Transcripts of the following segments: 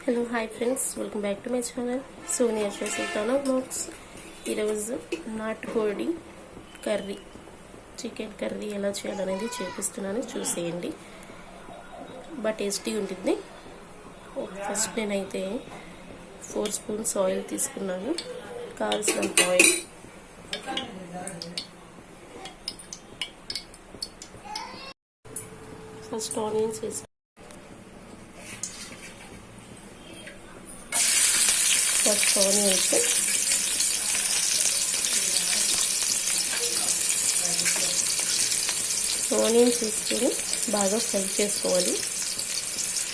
Hello hi friends, welcome back to my channel Sonia Sultana vlogs. ఈరోజు నాటుకోడి curry, chicken curry ఎలా చేయాలనేది చూపిస్తున్నాను, చూసేయండి. బాగా టేస్టీ ఉంటుంది. ఫస్ట్ నేనైతే 4 స్పూన్స్ ఆయిల్ తీసుకున్నాను, కావాల్సినంత ఆయిల్. ఫస్ట్ ఆనియన్స్ వేసి ఆనియన్స్ వేసుకొని బాగా ఫ్రై చేసుకోవాలి.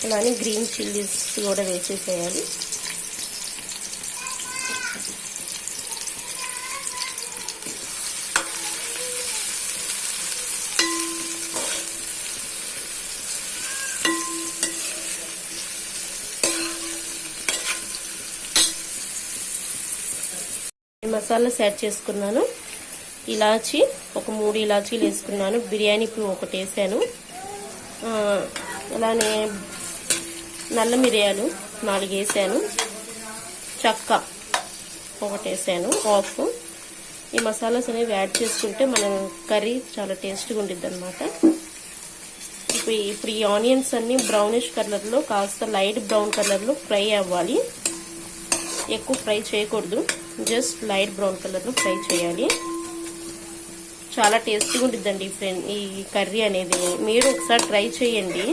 అలానే గ్రీన్ చిల్లీస్ కూడా వేసేసేయాలి. మసాలాస్ యాడ్ చేసుకున్నాను. ఇలాచి ఒక 3 ఇలాచీలు వేసుకున్నాను. బిర్యానీ పువ్వు ఒకటి వేసాను. అలానే నల్ల మిరియాలు 4 వేసాను. చెక్క ఒకటి వేసాను, హాఫ్. ఈ మసాలాస్ అనేవి యాడ్ చేసుకుంటే మన కర్రీ చాలా టేస్ట్గా ఉంటుంది అన్నమాట. ఇప్పుడు ఈ ఆనియన్స్ అన్ని బ్రౌనిష్ కలర్లో, కాస్త లైట్ బ్రౌన్ కలర్లో ఫ్రై అవ్వాలి. ఎక్కువ ఫ్రై చేయకూడదు, జస్ట్ లైట్ బ్రౌన్ కలర్లో ఫ్రై చేయాలి. చాలా టేస్టీగా ఉంటుందండి ఈ కర్రీ అనేది. మీరు ఒకసారి ట్రై చేయండి.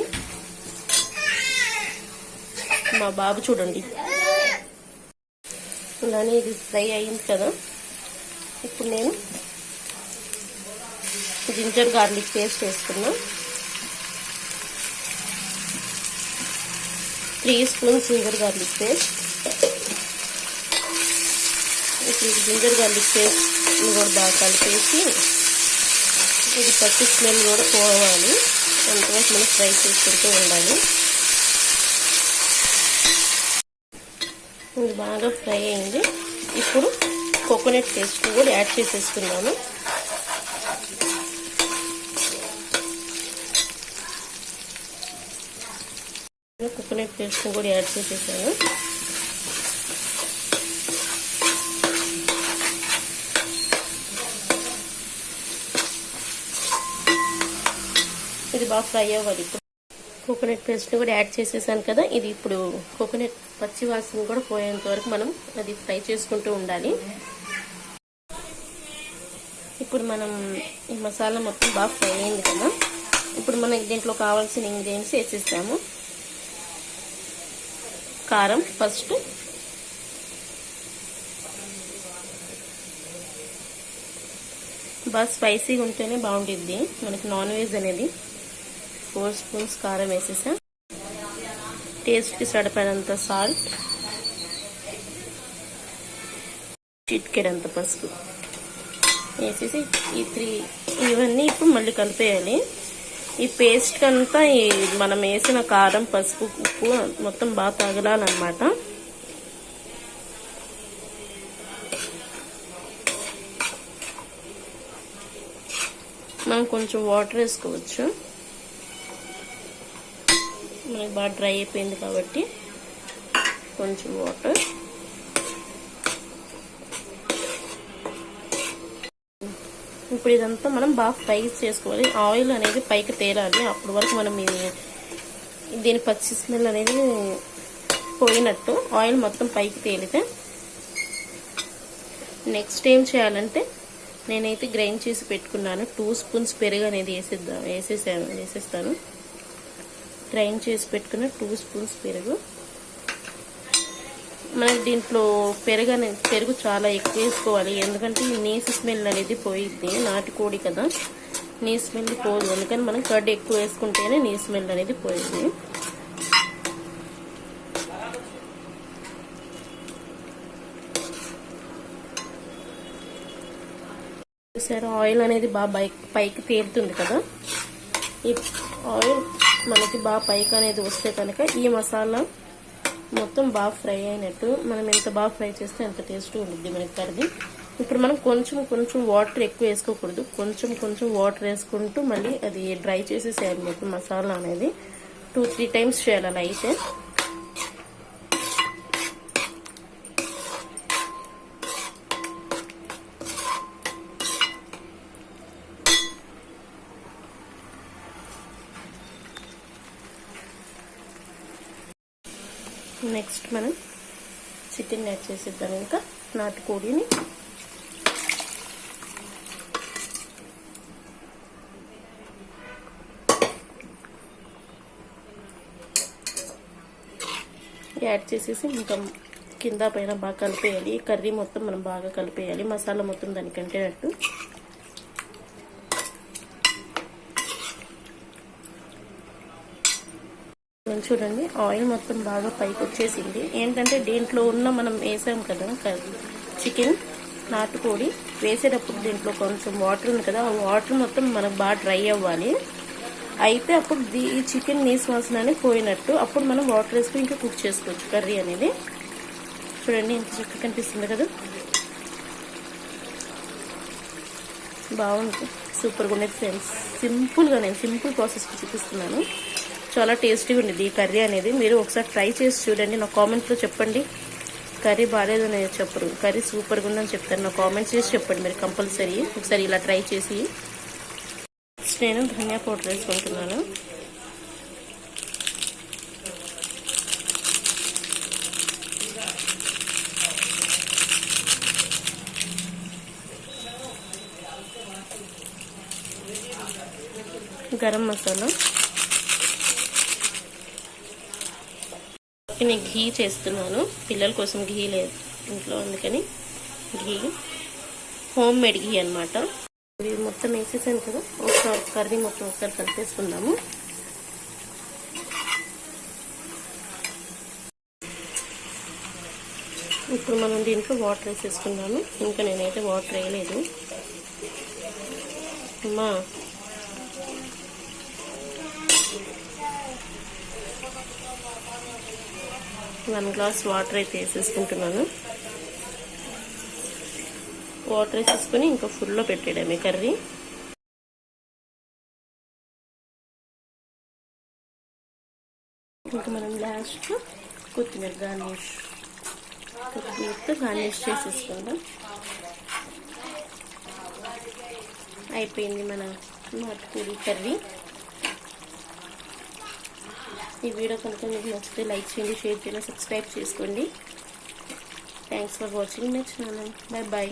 మా బాబు చూడండి. అలానే ఇది ఫ్రై అయింది కదా. ఇప్పుడు నేను జింజర్ గార్లిక్ పేస్ట్ వేసుకున్నా. 3 స్పూన్స్ జింజర్ గార్లిక్ పేస్ట్. ఇప్పుడు జింజర్ గార్లిక్ పేస్ట్ కూడా బాగా కలిపేసి ఇది పచ్చి స్మెల్ కూడా పోవాలి. అంతవరకు మనం ఫ్రై చేసుకుంటూ ఉండాలి. ఇది బాగా ఫ్రై అయింది. ఇప్పుడు కోకోనట్ పేస్ట్ కూడా యాడ్ చేసేసుకున్నాను. కోకోనట్ పేస్ట్ కూడా యాడ్ చేసేసాను. ఇది బాగా ఫ్రై అవ్వాలి. ఇప్పుడు కోకోనట్ పేస్ట్ కూడా యాడ్ చేసేసాను కదా. ఇది ఇప్పుడు కోకోనట్ పచ్చి వాసన కూడా పోయేంత వరకు మనం అది ఫ్రై చేసుకుంటూ ఉండాలి. ఇప్పుడు మనం ఈ మసాలా మొత్తం బాగా ఫ్రై అయింది కదా. ఇప్పుడు మనకి దీంట్లో కావాల్సిన ఇంగ్రీడియంట్స్ వేసేసాము. కారం ఫస్ట్, బాగా స్పైసీగా ఉంటేనే బాగుంటుంది మనకి నాన్ వెజ్ అనేది. 4 స్పూన్స్ కారం వేసేసా. టేస్ట్కి సరిపడినంత సాల్ట్, చిటికెడంత పసుపు వేసేసి ఇవన్నీ ఇప్పుడు మళ్ళీ కలిపేయాలి. ఈ పేస్ట్ కంతా మనం వేసిన కారం, పసుపు, ఉప్పు మొత్తం బాగా తగలాలన్నమాట. మనం కొంచెం వాటర్ వేసుకోవచ్చు. మనకి బాగా డ్రై అయిపోయింది కాబట్టి కొంచెం వాటర్. ఇప్పుడు ఇదంతా మనం బాగా ఫ్రై చేసుకోవాలి. ఆయిల్ అనేది పైకి తేలాలి. అప్పటి వరకు మనం దీని పచ్చి స్మెల్ అనేది పోయినట్టు ఆయిల్ మొత్తం పైకి తేలితే నెక్స్ట్ ఏం చేయాలంటే, నేనైతే గ్రైండ్ చేసి పెట్టుకున్నాను 2 స్పూన్స్ పెరుగు అనేది వేసేస్తాను. గ్రైండ్ చేసి పెట్టుకున్న 2 స్పూన్స్ పెరుగు. మనకి దీంట్లో పెరుగు చాలా ఎక్కువ వేసుకోవాలి, ఎందుకంటే ఈ నీసు స్మెల్ అనేది పోయిద్ది. నాటుకోడి కదా, నీ స్మెల్ పోదు. అందుకని మనం కర్డ్ ఎక్కువ వేసుకుంటేనే నీ స్మెల్ అనేది పోయింది. సరే, ఆయిల్ అనేది బాగా పైకి తేలుతుంది కదా. ఈ ఆయిల్ మనకి బాగా పైకి అనేది వస్తే కనుక ఈ మసాలా మొత్తం బాగా ఫ్రై అయినట్టు. మనం ఎంత బాగా ఫ్రై చేస్తే అంత టేస్ట్ ఉంటుంది మనకి కర్రీ. ఇప్పుడు మనం కొంచెం వాటర్ ఎక్కువ వేసుకోకూడదు, కొంచెం వాటర్ వేసుకుంటూ మళ్ళీ అది డ్రై చేసేసేయాలి మొత్తం మసాలా అనేది. 2-3 టైమ్స్ చేయాలి అలా. అయితే నెక్స్ట్ మనం చికెన్ యాడ్ చేసేద్దాం. ఇంకా నాటుకోడిని యాడ్ చేసేసి ఇంకా కింద పైన బాగా కలిపేయాలి. కర్రీ మొత్తం మనం బాగా కలిపేయాలి, మసాలా మొత్తం దానికి అంటేటట్టు. చూడండి ఆయిల్ మొత్తం బాగా పైకి వచ్చేసింది. ఏంటంటే దీంట్లో ఉన్న మనం వేసాం కదా చికెన్ నాటుకోడి, వేసేటప్పుడు దీంట్లో కొంచెం వాటర్ ఉంది కదా, ఆ వాటర్ మొత్తం మనకు బాగా డ్రై అవ్వాలి. అయితే అప్పుడు ఈ చికెన్ నీసు వాసన అనేది పోయినట్టు. అప్పుడు మనం వాటర్ వేసుకుని ఇంకా కుక్ చేసుకోవచ్చు కర్రీ అనేది. చూడండి ఎంత చక్కగా కనిపిస్తుంది కదా, బాగుంది, సూపర్గా ఉండేది ఫ్రెండ్స్. సింపుల్గా నేను సింపుల్ ప్రాసెస్కి చూపిస్తున్నాను. చాలా టేస్టీగా ఉండేది ఈ కర్రీ అనేది. మీరు ఒకసారి ట్రై చేసి చూడండి. నా కామెంట్లో చెప్పండి. కర్రీ బాగాలేదని చెప్పరు, కర్రీ సూపర్గా ఉందని చెప్తారు. నా కామెంట్స్ చేసి చెప్పండి మీరు కంపల్సరీ. ఒకసారి ఇలా ట్రై చేసి. నేను ధనియా పౌడర్ వేసుకుంటున్నాను. గరం మసాలా, నేను ఘీ చేస్తున్నాను. పిల్లల కోసం ఘీ లేదు ఇంట్లో, అందుకని ఘీ, హోమ్ మేడ్ ఘీ అనమాట. ఇది మొత్తం వేసేసాను కదా, ఒకసారి కర్రీ మొత్తం ఒకసారి కలిపేసుకుందాము. ఇప్పుడు మనం దీంట్లో వాటర్ వేసేసుకున్నాము. ఇంకా నేనైతే వాటర్ వేయలేదు. అమ్మా 1 గ్లాస్ వాటర్ అయితే వేసేసుకుంటున్నాను. వాటర్ వేసేసుకొని ఇంకా ఫుల్లో పెట్టేయడమే కర్రీ. ఇంకా మనం లాస్ట్లో కొత్తిమీరతో గార్నిష్ చేసేసుకుందాం. అయిపోయింది మన నాటుకోడి కర్రీ. ఈ వీడియో కనుక మీకు నచ్చితే లైక్ చేయండి, షేర్ చేయండి, సబ్స్క్రైబ్ చేసుకోండి. Thanks for watching my channel. Bye bye.